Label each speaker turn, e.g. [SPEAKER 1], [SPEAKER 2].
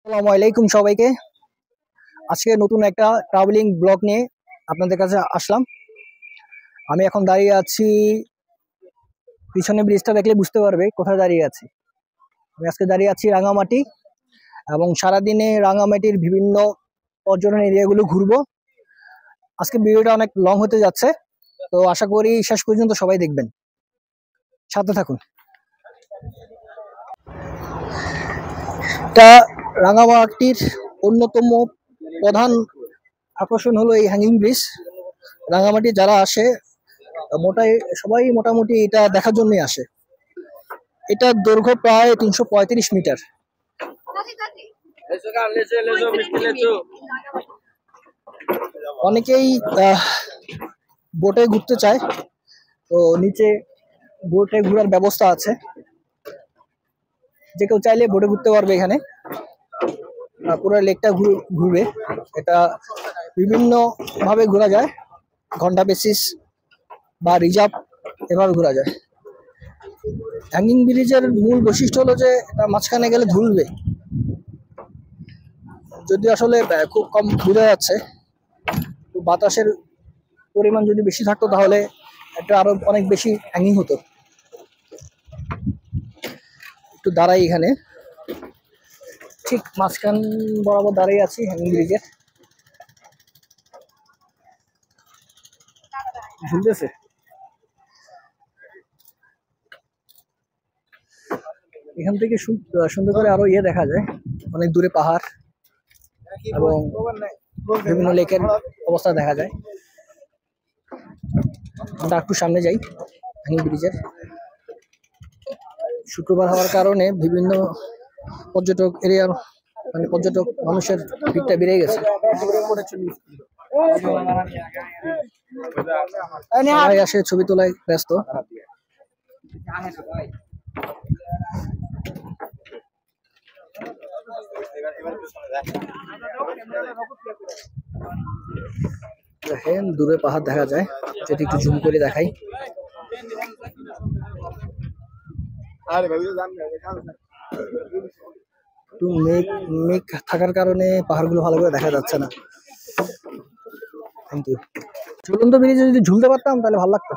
[SPEAKER 1] আসসালামু আলাইকুম সবাইকে। আজকে নতুন একটা ট্রাভেলিং ব্লগ নিয়ে আপনাদের কাছে আসলাম। আমি এখন দাঁড়িয়ে আছি, পিছনে ব্রিজটা দেখলে বুঝতে পারবে কোথায় দাঁড়িয়ে আছি। আমি আজকে দাঁড়িয়ে আছি রাঙামাটি, এবং সারাদিনে রাঙামাটির বিভিন্ন পর্যটন এরিয়াগুলো ঘুরবো। আজকে ভিডিওটা অনেক লং হতে যাচ্ছে, তো আশা করি শেষ পর্যন্ত সবাই দেখবেন, সাথে থাকুন। এটা রাঙামাটির অন্যতম প্রধান আকর্ষণ হলো এই হ্যাঙ্গিং ব্রিজ। রাঙামাটি যারা আসে সবাই মোটামুটি এটা দেখার জন্যই আসে। এটার দৈর্ঘ্য প্রায় 335 মিটার। অনেকেই বোটে ঘুরতে চায়, তো নিচে বোটে ঘোরার ব্যবস্থা আছে, যে কেউ চাইলে বোটে ঘুরতে পারবে। এখানে পুরো লেকটা ঘুরবে। এটা বিভিন্ন ভাবে ঘোরা যায়, ঘন্টা বেসিস বা রিজার্ভ, এভাবে ঘোরা যায়। হ্যাঙ্গিং ব্রিজের মূল বৈশিষ্ট্য হলো যে এটা মাঝখানে গেলে ধুলবে, যদি আসলে খুব কম বোঝা যাচ্ছে। বাতাসের পরিমাণ যদি বেশি থাকতো তাহলে এটা আরো অনেক বেশি হ্যাঙ্গিং হতো। একটু দাঁড়াই, এখানে ঠিক মাঝখান বরাবর দাঁড়িয়ে আছি হ্যাঙ্গিং ব্রিজের। ঝুলতেছে। এখান থেকে সুন্দর করে আরো দেখা যায়, অনেক দূরে পাহাড় এবং বিভিন্ন লেকের অবস্থা দেখা যায়। আমরা একটু সামনে যাই। হ্যাঙ্গিং ব্রিজের শুক্রবার হওয়ার কারণে বিভিন্ন পর্যটক এরিয়ার পর্যটক মানুষের ভিড়টা বেড়ে গেছে। সবাই আসে ছবি তোলায় ব্যস্ত। দেখেন দূরে পাহাড় দেখা যায়, যদি একটু জুম করে দেখাই। একটু মেঘ থাকার কারণে পাহাড়গুলো ভালো করে দেখা যাচ্ছে না। Thank you. ঝুলন্ত ব্রিজে যদি ঝুলতে পারতাম তাহলে ভালো লাগতো।